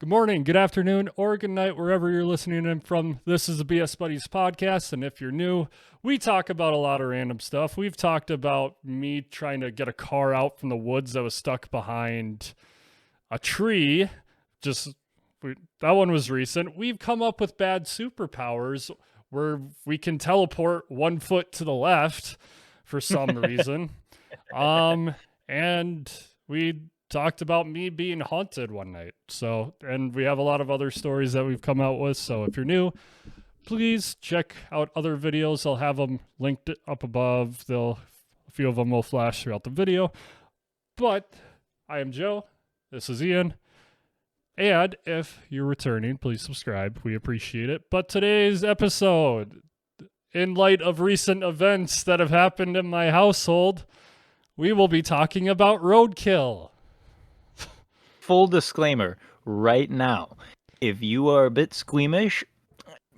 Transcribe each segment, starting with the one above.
Good morning, good afternoon, or good night, wherever you're listening in from. This is the BS Buddies podcast, and if you're new, we talk about a lot of random stuff. We've talked about me trying to get a car out from the woods that was stuck behind a tree. That one was recent. We've come up with bad superpowers where we can teleport 1 foot to the left for some reason. And we talked about me being haunted one night. And we have a lot of other stories that we've come out with. So if you're new, please check out other videos. I'll have them linked up above. A few of them will flash throughout the video. But I am Joe. This is Ian. And if you're returning, please subscribe. We appreciate it. But today's episode, in light of recent events that have happened in my household, we will be talking about roadkill. Full disclaimer right now, if you are a bit squeamish,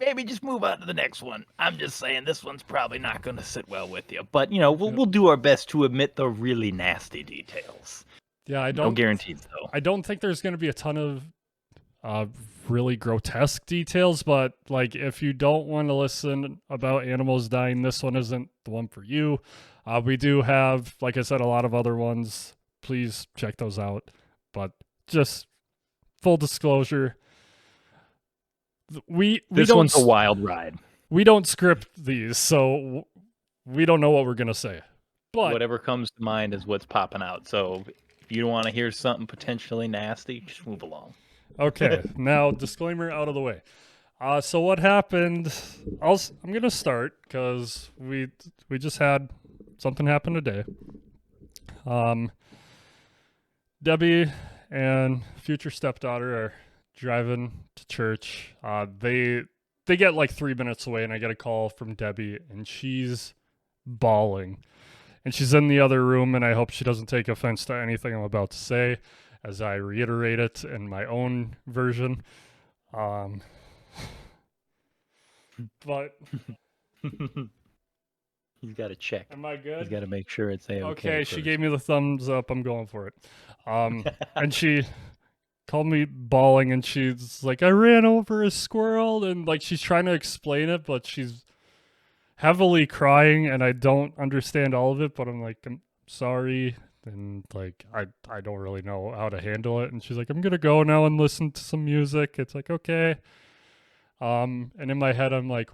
maybe just move on to the next one. I'm just saying this one's probably not going to sit well with you. But, we'll do our best to omit the really nasty details. Yeah, no guarantees, though. I don't think there's going to be a ton of really grotesque details, but like if you don't want to listen about animals dying, this one isn't the one for you. We do have, like I said, a lot of other ones. Please check those out. But just full disclosure, this one's a wild ride. We don't script these, so we don't know what we're gonna say. But whatever comes to mind is what's popping out. So if you don't want to hear something potentially nasty, just move along. Okay, now disclaimer out of the way. So what happened? I'm gonna start because we just had something happen today. Debbie and future stepdaughter are driving to church. They get like 3 minutes away, and I get a call from Debbie, and she's bawling. And she's in the other room, and I hope she doesn't take offense to anything I'm about to say as I reiterate it in my own version. But he's got to check. Am I good? He's got to make sure it's A-okay. Okay, she gave me the thumbs up. I'm going for it. And she called me bawling, and she's like, I ran over a squirrel, and like she's trying to explain it, but she's heavily crying, and I don't understand all of it, but I'm like, I'm sorry, and like I don't really know how to handle it. And she's like, I'm gonna go now and listen to some music. It's like, okay. And in my head I'm like,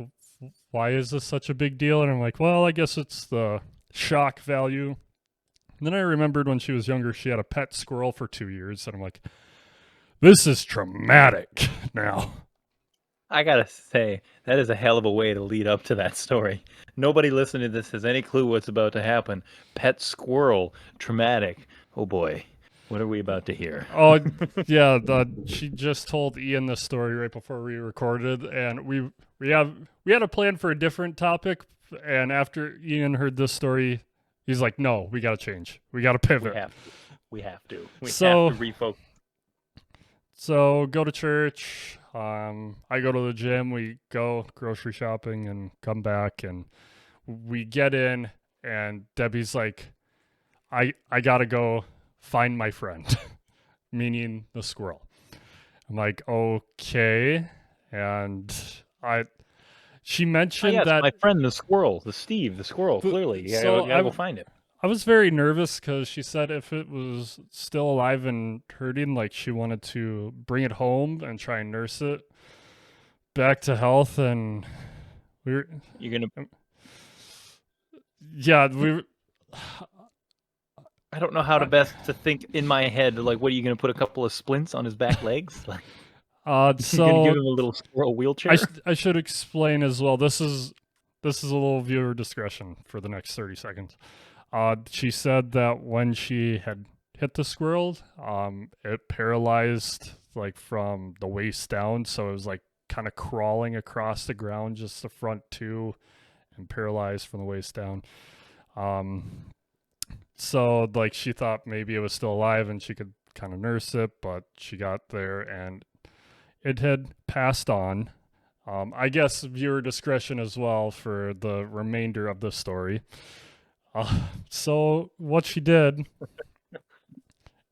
why is this such a big deal? And I'm like, well, I guess it's the shock value. And then I remembered when she was younger, she had a pet squirrel for 2 years, and I'm like, this is traumatic now. I gotta say, that is a hell of a way to lead up to that story. Nobody listening to this has any clue what's about to happen. Pet squirrel, traumatic. Oh boy, what are we about to hear? Oh, yeah, she just told Ian this story right before we recorded, and we had a plan for a different topic, and after Ian heard this story, he's like, no, we gotta change. We gotta pivot. We have to refocus. So go to church. I go to the gym. We go grocery shopping and come back, and we get in, and Debbie's like, I gotta go find my friend, meaning the squirrel. I'm like, okay. And she mentioned that my friend, the squirrel, the squirrel, clearly. You gotta go find it. I was very nervous because she said if it was still alive and hurting, like she wanted to bring it home and try and nurse it back to health. And yeah, I don't know how to best to think in my head. Like, what are you gonna put a couple of splints on his back legs? Like, so you're gonna give him a little squirrel wheelchair. I should explain as well. This is a little viewer discretion for the next 30 seconds. She said that when she had hit the squirrel, it paralyzed like from the waist down. So it was like kind of crawling across the ground, just the front two, and paralyzed from the waist down. So like she thought maybe it was still alive and she could kind of nurse it, but she got there and it had passed on. I guess viewer discretion as well for the remainder of the story. So what she did,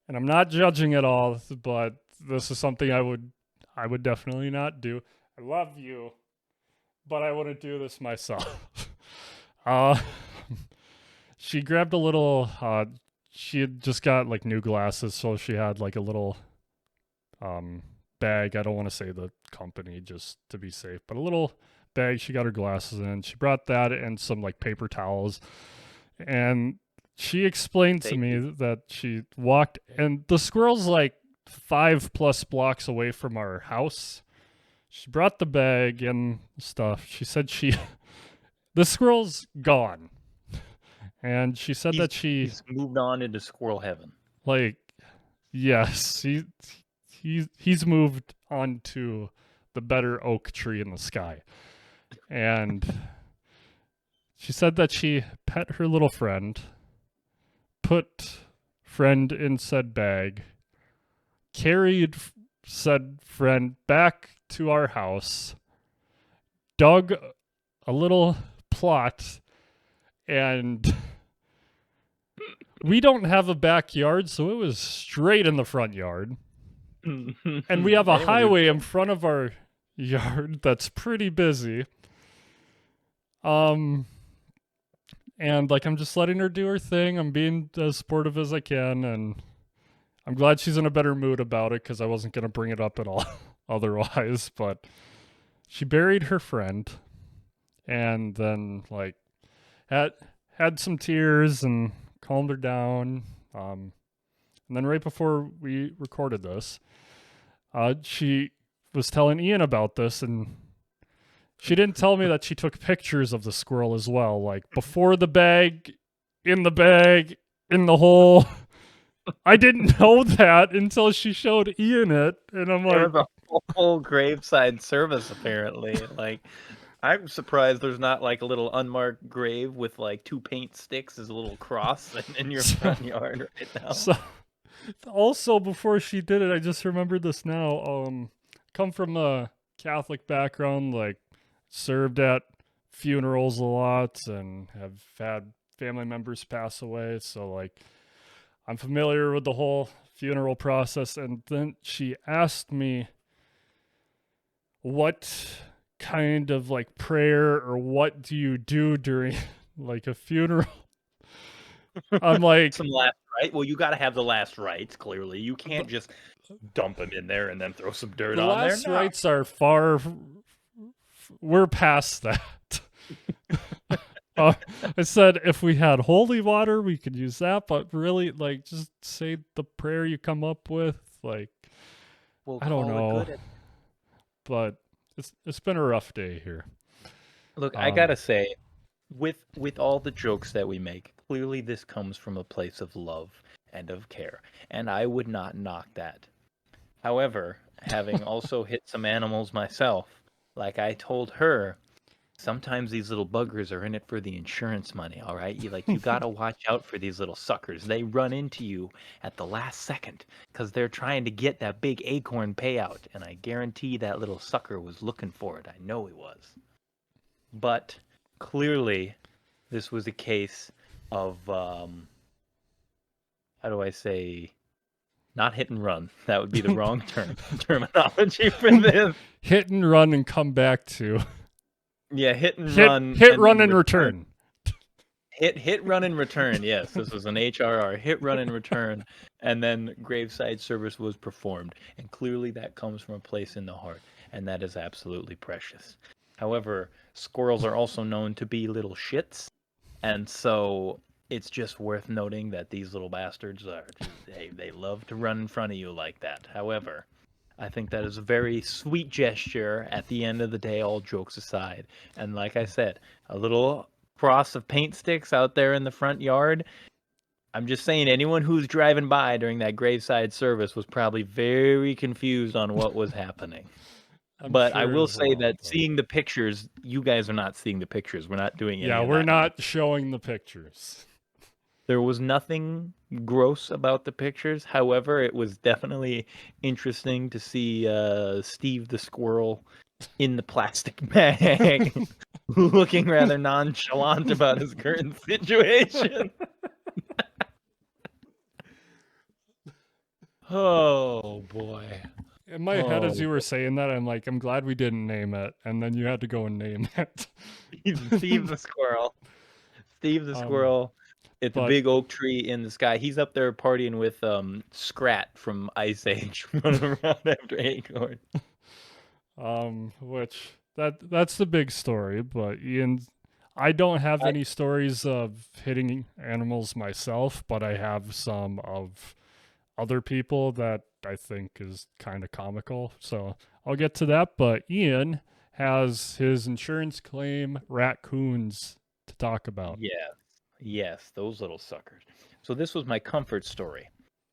and I'm not judging at all, but this is something I would definitely not do. I love you, but I wouldn't do this myself. uh, she grabbed a little. She had just got like new glasses, so she had like a little um bag. I don't want to say the company just to be safe, but a little bag. She got her glasses in. She brought that and some like paper towels, and she explained to me Safety. that she walked, and the squirrel's like 5+ blocks away from our house. She brought the bag and stuff. She said the squirrel's gone. And she said He's that she he's moved on into squirrel heaven. like yes, he's moved on to the better oak tree in the sky. And she said that she pet her little friend, put friend in said bag, carried said friend back to our house, dug a little plot, and we don't have a backyard, so it was straight in the front yard. And we have a Anyone who highway in front of our yard that's pretty busy. Um and like I'm just letting her do her thing. I'm being as sportive as I can, and I'm glad she's in a better mood about it because I wasn't gonna bring it up at all otherwise. But she buried her friend, and then like had had some tears and calmed her down. And then right before we recorded this, she was telling Ian about this, and she didn't tell me that she took pictures of the squirrel as well, like before the bag, in the bag, in the hole. I didn't know that until she showed Ian it, and I'm there like, was a whole graveside service apparently. Like, I'm surprised there's not like a little unmarked grave with like 2 paint sticks as a little cross in your so, front yard right now. so also before she did it, I just remembered this now. Come from a Catholic background, like served at funerals a lot and have had family members pass away, so like I'm familiar with the whole funeral process. And then she asked me what kind of like prayer or what do you do during like a funeral. I'm like, Some last right. Well, you got to have the last rites. Clearly, you can't just dump him in there and then throw some dirt the on there. last No. rites are we're past that. I said if we had holy water, we could use that, but really, like, just say the prayer you come up with. Like, We'll I don't call it know, good. but it's been a rough day here. Look, I gotta say, with all the jokes that we make, clearly this comes from a place of love and of care, and I would not knock that. However, having also hit some animals myself, like I told her, sometimes these little buggers are in it for the insurance money, all right? You gotta watch out for these little suckers. They run into you at the last second because they're trying to get that big acorn payout, and I guarantee that little sucker was looking for it. I know he was. But clearly, this was a case of how do I say, not hit and run. That would be the wrong terminology for this. Hit and run and come back to Yeah, hit and run. hit, run, and return. Hit, run, and return. Yes, this was an HRR. Hit, run, and return. And then graveside service was performed. And clearly that comes from a place in the heart. And that is absolutely precious. However, squirrels are also known to be little shits. And so it's just worth noting that these little bastards are, they love to run in front of you like that. However, I think that is a very sweet gesture at the end of the day, all jokes aside. And like I said, a little cross of paint sticks out there in the front yard. I'm just saying, anyone who's driving by during that graveside service was probably very confused on what was happening. But I will say that seeing the pictures, you guys are not seeing the pictures. We're not doing any of that. Yeah, we're not showing the pictures. There was nothing gross about the pictures. However, it was definitely interesting to see Steve the squirrel in the plastic bag looking rather nonchalant about his current situation. Oh boy. In my head, as Oh, you were saying that, I'm like, I'm glad we didn't name it, and then you had to go and name it. Steve the squirrel. Steve the um, squirrel. It's a but big oak tree in the sky. He's up there partying with Scrat from Ice Age, running around after Acorn. which that's the big story. But Ian, I don't have I, any stories of hitting animals myself, but I have some of other people that I think is kind of comical. So I'll get to that. But Ian has his insurance claim raccoons to talk about. yes, yes, those little suckers. So this was my comfort story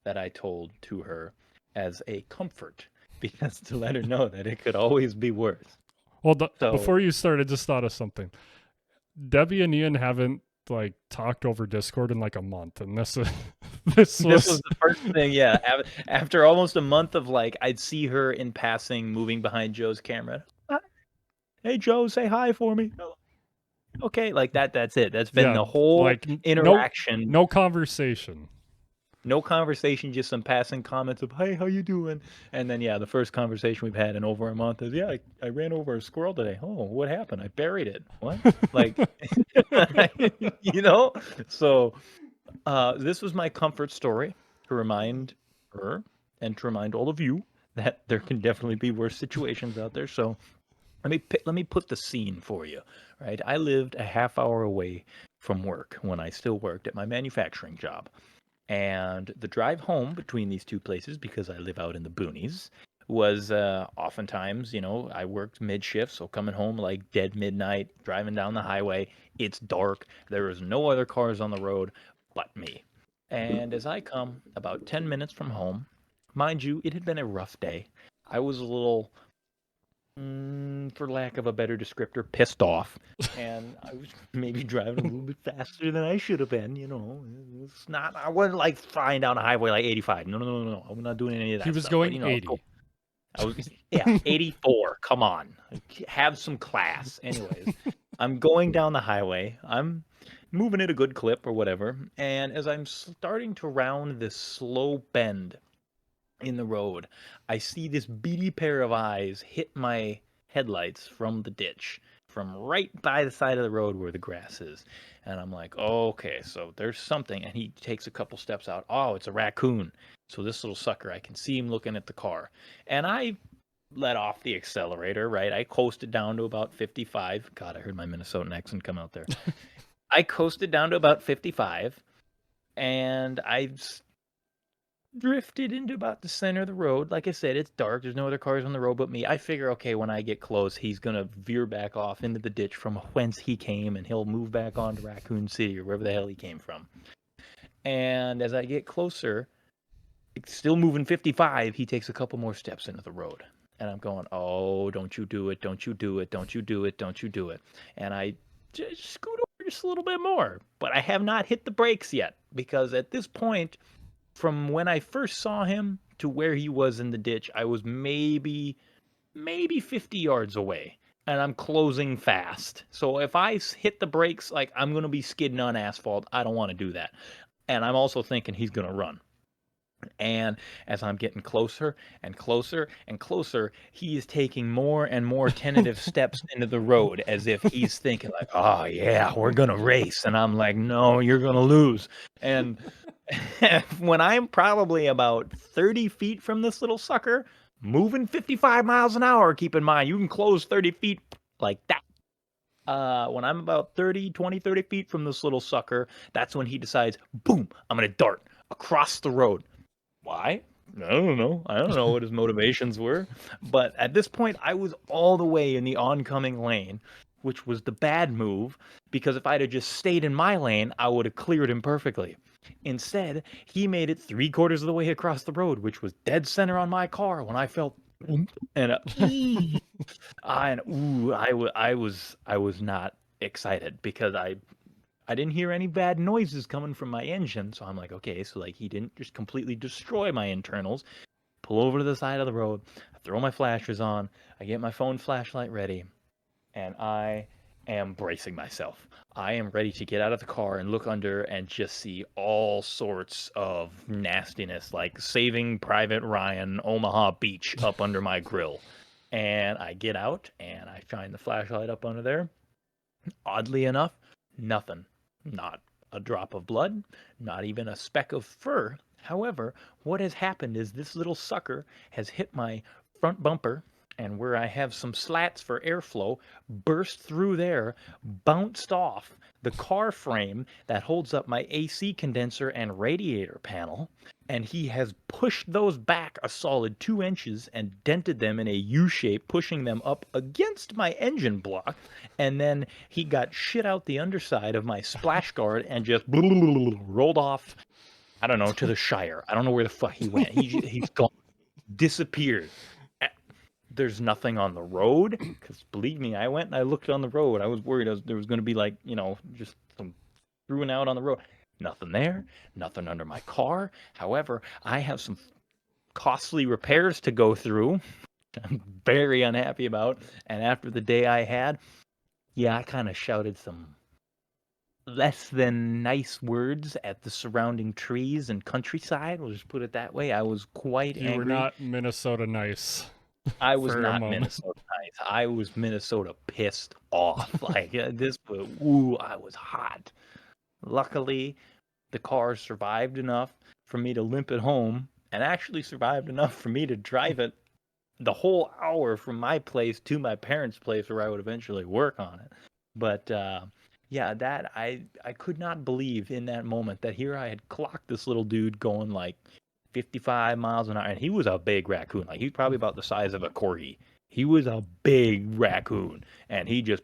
that I told to her as a comfort because to let her know that it could always be worse. Well, So before you start, I just thought of something. Debbie and Ian haven't like talked over Discord in like a month, and this this this was was the first thing, yeah. After almost a month of like, I'd see her in passing, moving behind Joe's camera. "Hi. Hey Joe, say hi for me. "Oh, okay, like that. That's it. That's been yeah, the whole like interaction. no conversation. No conversation, just some passing comments of "Hey, how you doing?" And then yeah, the first conversation we've had in over a month is "Yeah, I ran over a squirrel today." "Oh, what happened?" "I buried it." "What?" Like, you know. So this was my comfort story to remind her and to remind all of you that there can definitely be worse situations out there. So let me put the scene for you. Right, I lived a half hour away from work when I still worked at my manufacturing job. And the drive home between these two places, because I live out in the boonies, was oftentimes, I worked mid shift, so coming home like dead midnight, driving down the highway. It's dark. There is no other cars on the road but me. And as I come about 10 minutes from home, mind you, it had been a rough day. I was a little, for lack of a better descriptor, pissed off. And I was maybe driving a little bit faster than I should have been. It's not, I wasn't like flying down a highway like 85. No, no, no, no, no. I'm not doing any of He that was stuff. But, going 80. I was, yeah, 84. Come on. Have some class. Anyways, I'm going down the highway. I'm moving at a good clip or whatever. And as I'm starting to round this slow bend, in the road, I see this beady pair of eyes hit my headlights from the ditch, from right by the side of the road where the grass is. And I'm like, oh, okay, so there's something. And he takes a couple steps out. Oh, it's a raccoon. So this little sucker, I can see him looking at the car. And I let off the accelerator, right? I coasted down to about 55. God, I heard my Minnesotan accent come out there. I coasted down to about 55 and I drifted into about the center of the road. Like I said, it's dark. There's no other cars on the road but me. I figure, okay, when I get close, he's gonna veer back off into the ditch from whence he came, and he'll move back on to Raccoon City or wherever the hell he came from. And as I get closer, still moving 55, he takes a couple more steps into the road. And I'm going, oh, don't you do it, don't you do it, don't you do it, don't you do it. And I just scoot over just a little bit more. But I have not hit the brakes yet because at this point, from when I first saw him to where he was in the ditch, I was maybe 50 yards away, and I'm closing fast. So if I hit the brakes, like I'm going to be skidding on asphalt. I don't want to do that. And I'm also thinking he's going to run. And as I'm getting closer and closer and closer, he is taking more and more tentative steps into the road as if he's thinking like, "Oh yeah, we're gonna race." And I'm like, "No, you're gonna lose." And when I'm probably about 30 feet from this little sucker, moving 55 miles an hour, keep in mind, you can close 30 feet like that. When I'm about 30, 20, 30 feet from this little sucker, that's when he decides, boom, I'm gonna dart across the road. Why? I don't know. I don't know what his motivations were. But at this point, I was all the way in the oncoming lane, which was the bad move, because if I'd have just stayed in my lane, I would have cleared him perfectly. Instead, he made it 3/4 of the way across the road, which was dead center on my car when I felt and I was not excited because I didn't hear any bad noises coming from my engine, so I'm like, okay, so like he didn't just completely destroy my internals. Pull over to the side of the road, I throw my flashers on, I get my phone flashlight ready, and I am bracing myself. I am ready to get out of the car and look under and just see all sorts of nastiness, like Saving Private Ryan, Omaha Beach up under my grill. And I get out and I shine the flashlight up under there. Oddly enough, nothing. Not a drop of blood, not even a speck of fur. However, what has happened is this little sucker has hit my front bumper, and where I have some slats for airflow, burst through there, bounced off the car frame that holds up my AC condenser and radiator panel, and he has pushed those back a solid 2 inches and dented them in a U shape, pushing them up against my engine block. And then he got shit out the underside of my splash guard and just rolled off, I don't know, to the Shire. I don't know where the fuck he went. He's gone, disappeared. There's nothing on the road, because believe me, I went and I looked on the road. I was worried there was going to be like, just some screwing out on the road. Nothing there, nothing under my car. However, I have some costly repairs to go through. I'm very unhappy about. And after the day I had, yeah, I kind of shouted some less than nice words at the surrounding trees and countryside. We'll just put it that way. I was quite You were angry. not Minnesota nice I was for a not moment. Minnesota nice. I was Minnesota pissed off. Like this, but ooh, I was hot. Luckily, the car survived enough for me to limp it home, and actually survived enough for me to drive it the whole hour from my place to my parents' place where I would eventually work on it. But yeah, that I could not believe in that moment that here I had clocked this little dude going like 55 miles an hour, and he was a big raccoon. Like he's probably about the size of a corgi. He was a big raccoon, and he just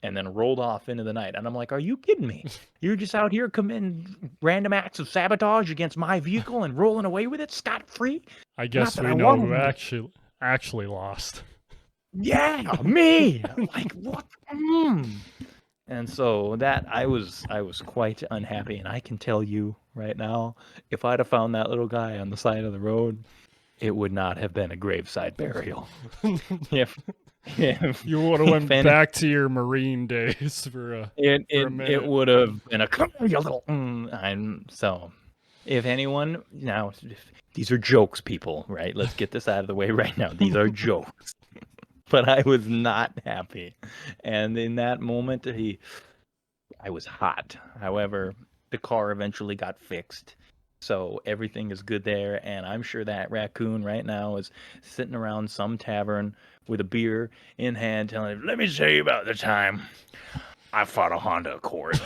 and then rolled off into the night. And I'm like, are you kidding me? You're just out here committing random acts of sabotage against my vehicle and rolling away with it scot free? I Not guess that we I know who wanted to. actually lost. Yeah, me. Like what? And so that I was quite unhappy, and I can tell you right now, if I'd have found that little guy on the side of the road, it would not have been a graveside burial. If if You would have if went any, back to your Marine days it for a it it minute. would have been a come here, you little. I'm so. If anyone now, these are jokes, people, right? Let's get this out of the way right now. These are jokes. But I was not happy, and in that moment, I was hot. However, the car eventually got fixed. So everything is good there, and I'm sure that raccoon right now is sitting around some tavern with a beer in hand telling him, let me tell you about the time I fought a Honda Accord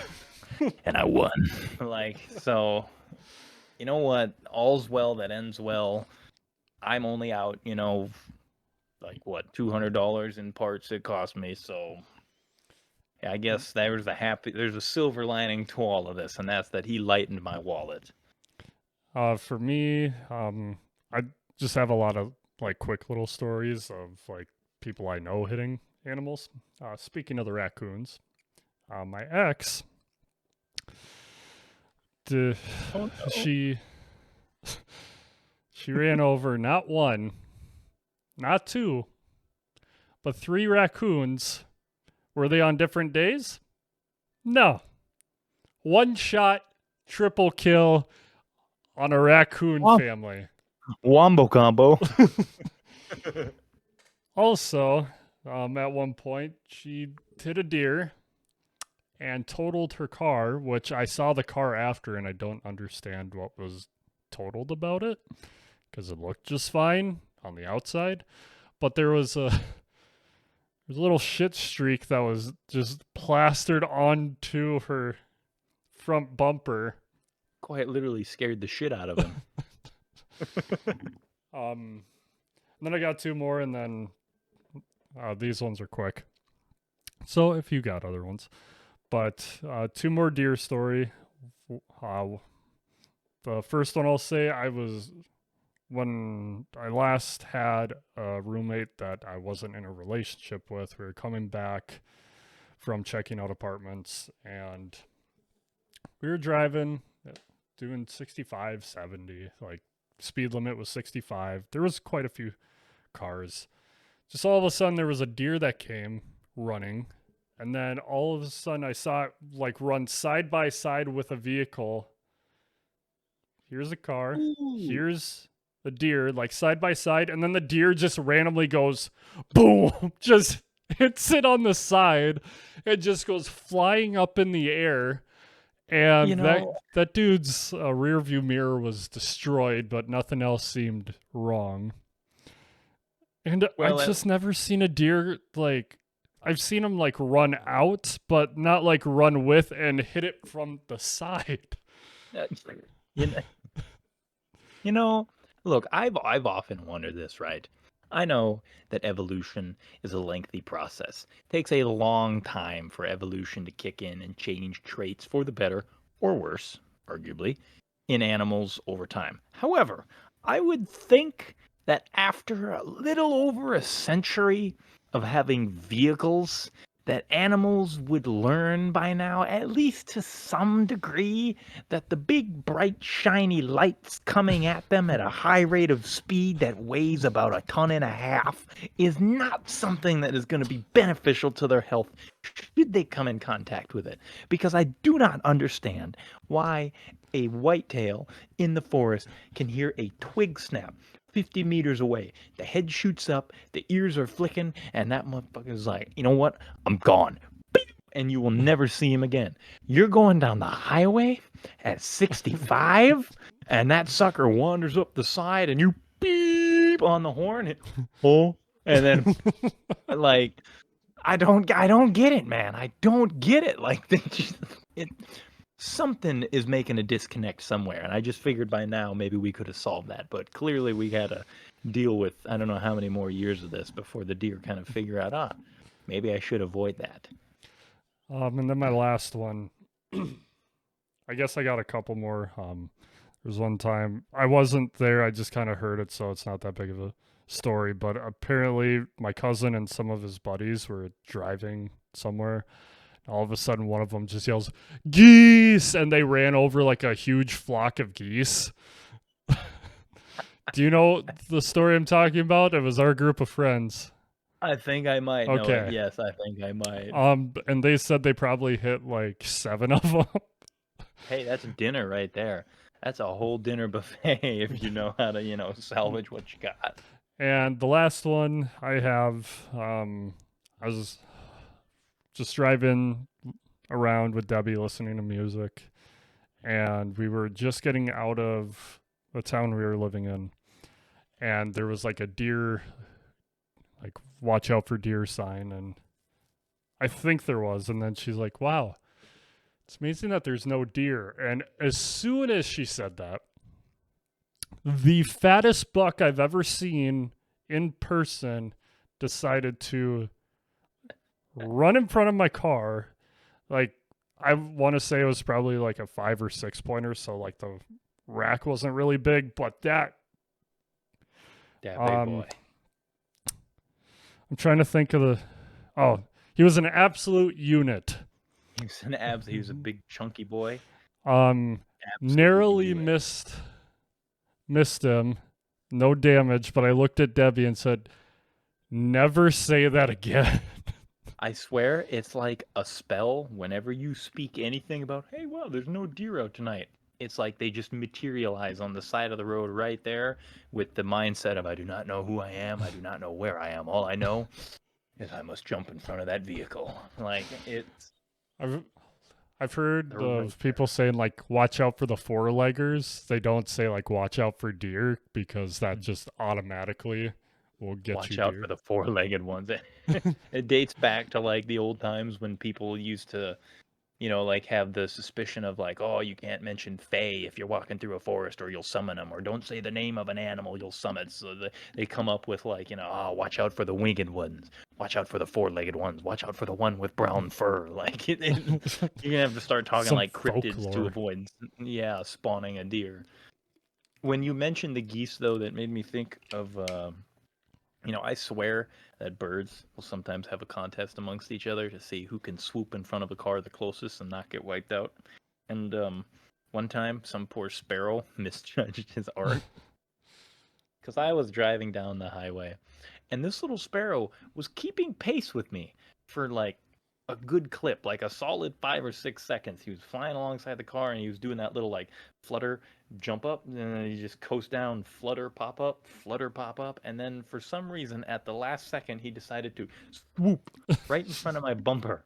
and I won. Like, so, you know what? All's well that ends well. I'm only out, like what, $200 in parts it cost me, so I guess there's a silver lining to all of this, and that's that he lightened my wallet. For me, I just have a lot of like quick little stories of like people I know hitting animals. Speaking of the raccoons, my ex, d- Oh no. she she ran over not one, not two, but three raccoons. Were they on different days? No. One shot, triple kill on a raccoon family. Wombo combo. Also, at one point, she hit a deer and totaled her car, which I saw the car after, and I don't understand what was totaled about it because it looked just fine on the outside. But there's a little shit streak that was just plastered onto her front bumper. Quite literally scared the shit out of him. And then I got two more, and then these ones are quick. So if you got other ones, but two more deer story. Uh, the first one I'll say I was when I last had a roommate that I wasn't in a relationship with. We were coming back from checking out apartments, and we were driving, doing 65, 70. Like speed limit was 65. There was quite a few cars. Just all of a sudden, there was a deer that came running, And then all of a sudden, I saw it like run side by side with a vehicle. Here's a car. Ooh. Here's a deer, like side by side. And then the deer just randomly goes boom, just hits it on the side. It just goes flying up in the air. You And that know, that dude's rear view mirror was destroyed, but nothing else seemed wrong. And I well, just never seen a deer like I've seen him like run out, but not like run with and hit it from the side. uh, you know, you know, look, I've often wondered this, right? I know that evolution is a lengthy process. It takes a long time for evolution to kick in and change traits for the better or worse, arguably, in animals over time. However, I would think that after a little over a century of having vehicles, that animals would learn by now, at least to some degree, that the big, bright, shiny lights coming at them at a high rate of speed that weighs about a ton and a half is not something that is going to be beneficial to their health should they come in contact with it. Because I do not understand why a whitetail in the forest can hear a twig snap 50 meters away. The head shoots up, the ears are flicking, and that motherfucker's like, you know what? I'm gone. And you will never see him again. You're going down the highway at 65, and that sucker wanders up the side, and you beep on the horn. Oh, and then like I don't get it, man. I don't get it. Like it, something is making a disconnect somewhere, and I just figured by now maybe we could have solved that. But clearly we had to deal with I don't know how many more years of this before the deer kind of figure out, maybe I should avoid that. And then my last one, I guess I got a couple more. There was one time I wasn't there, I just kind of heard it, so it's not that big of a story. But apparently, my cousin and some of his buddies were driving somewhere. All of a sudden, one of them just yells, "Geese!" And they ran over like a huge flock of geese. Do you know the story I'm talking about? It was our group of friends. I think I might know it. Okay. Yes, I think I might. And they said they probably hit like 7 of them. Hey, that's dinner right there. That's a whole dinner buffet if you know how to, salvage what you got. And the last one I have, I was just driving around with Debbie listening to music, and we were just getting out of the town we were living in, and there was like a deer, like, watch out for deer sign, and I think there was. And then she's like, wow, it's amazing that there's no deer. And as soon as she said that, the fattest buck I've ever seen in person decided to run in front of my car. Like, I want to say it was probably like a 5 or 6 pointer, so like the rack wasn't really big, but that Yeah, big um boy. I'm trying to think of the oh, he was an absolute unit. He was a big chunky boy. Um Absolute Narrowly unit. missed him. No damage, but I looked at Debbie and said, "Never say that again." I swear it's like a spell whenever you speak anything about, hey, well, there's no deer out tonight. It's like they just materialize on the side of the road right there with the mindset of, I do not know who I am. I do not know where I am. All I know is I must jump in front of that vehicle. Like, it's I've I've heard they're right of there. people saying like watch out for the four-leggers. They don't say like watch out for deer because that Mm. just automatically will get you Watch out for deer. the four-legged ones. It dates back to like the old times when people used to like have the suspicion of like, oh, you can't mention Fae if you're walking through a forest or you'll summon them, or don't say the name of an animal you'll summon. So they come up with like, oh, watch out for the winged ones, watch out for the four-legged ones, watch out for the one with brown fur. Like you're gonna have to start talking Some like cryptids to folklore. avoid, yeah, spawning a deer. When you mentioned the geese, though, that made me think of I swear that birds will sometimes have a contest amongst each other to see who can swoop in front of a car the closest and not get wiped out. And one time, some poor sparrow misjudged his art because I was driving down the highway, and this little sparrow was keeping pace with me for like a good clip, like a solid 5 or 6 seconds. He was flying alongside the car and he was doing that little like flutter, jump up, and then he just coast down, flutter, pop up, and then for some reason at the last second he decided to swoop right in front of my bumper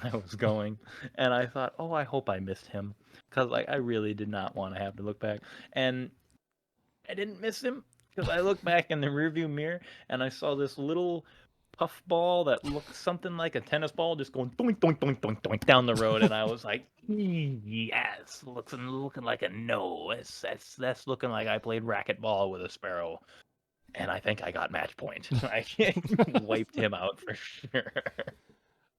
as I was going, and I thought, oh, I hope I missed him, because like I really did not want to have to look back, and I didn't miss him because I looked back in the rearview mirror and I saw this little puff ball that looked something like a tennis ball just going doink doink doink doink doink down the road, and I was like, yes, looking like a no. That's looking like I played racquetball with a sparrow, and I think I got match point. I wiped him out for sure.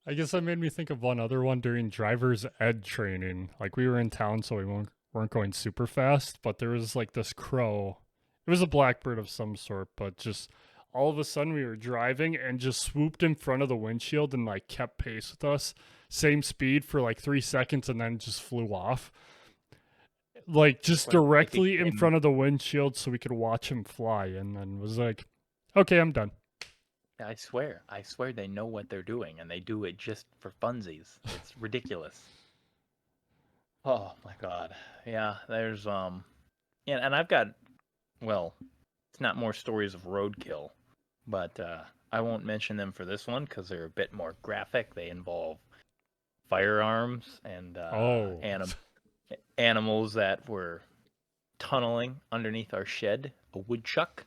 I guess that made me think of one other one during driver's ed training. Like we were in town, so we weren't going super fast, but there was like this crow. It was a blackbird of some sort, but just all of a sudden we were driving and just swooped in front of the windshield and like kept pace with us, same speed for like 3 seconds, and then just flew off. Like just Like a directly in game. front of the windshield so we could watch him fly, and then was like, okay, I'm done. I swear they know what they're doing, and they do it just for funsies. It's ridiculous. Oh my god. Yeah, there's yeah, and I've got, well, it's not more stories of roadkill, but I won't mention them for this one because they're a bit more graphic. They involve firearms and Oh. animals that were tunneling underneath our shed, a woodchuck.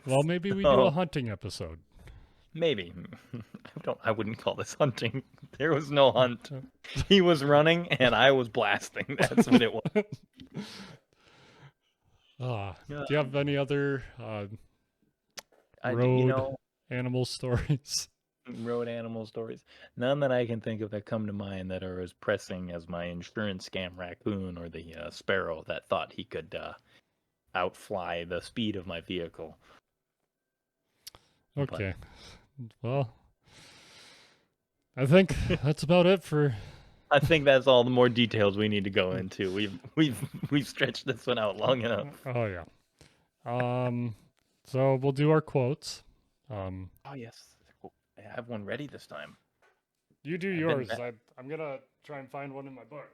Well, maybe we do a hunting episode. Maybe. I wouldn't call this hunting. There was no hunt. He was running and I was blasting. That's what it was. Do you have any other road animal stories? Road animal stories. None that I can think of that come to mind that are as pressing as my insurance scam raccoon or the sparrow that thought he could outfly the speed of my vehicle. Okay. Well, I think that's about it for. I think that's all the more details we need to go into. We've stretched this one out long enough. Oh yeah. So we'll do our quotes. Oh yes, I have one ready this time. You do yours. I'm gonna try and find one in my book.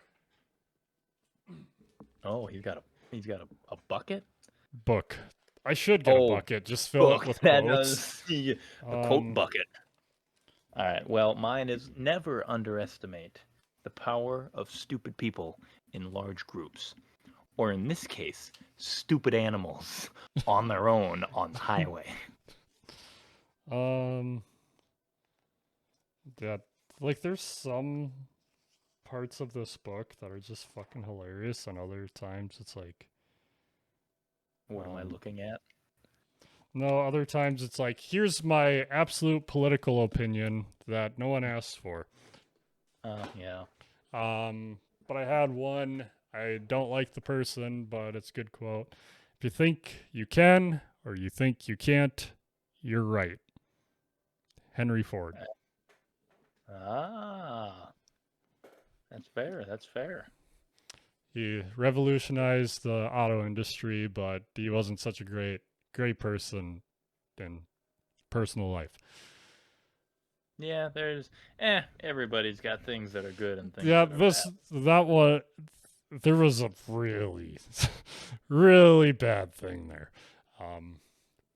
Oh, he's got a bucket. Book. I should get a bucket. Just fill it with quotes. A quote bucket. All right. Well, mine is never underestimate the power of stupid people in large groups, or in this case, stupid animals on their own on the highway. Yeah, like there's some parts of this book that are just fucking hilarious, and other times it's like, what am I looking at? No, other times it's like, here's my absolute political opinion that no one asked for. Yeah. But I had one. I don't like the person, but it's a good quote. If you think you can or you think you can't, you're right. Henry Ford. That's fair. That's fair. He revolutionized the auto industry, but he wasn't such a great person in personal life. Yeah, everybody's got things that are good and things. Yeah, that one, there was a really, really bad thing there.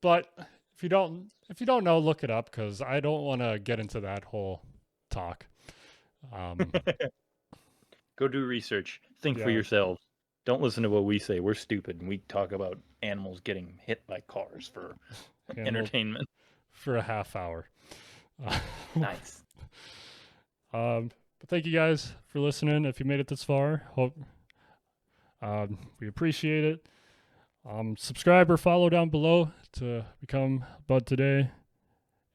But if you don't know, look it up, because I don't want to get into that whole talk. Go do research. Think for yourselves. Don't listen to what we say. We're stupid, and we talk about animals getting hit by cars for entertainment. For a half hour. Nice. But thank you guys for listening. If you made it this far, hope we appreciate it. Subscribe or follow down below to become Bud Today.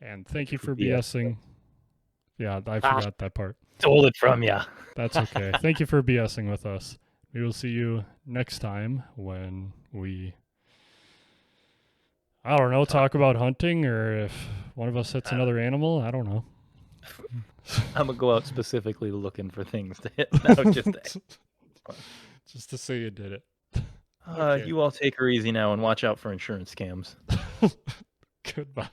And thank you for BSing. Yeah, I forgot that part. Stole it from you. That's okay. Thank you for BSing with us. We will see you next time when we, I don't know, talk about hunting, or if one of us hits another animal. I don't know. I'm going to go out specifically looking for things to hit. No, just to say you did it. Okay. You all take her easy now and watch out for insurance scams. Goodbye.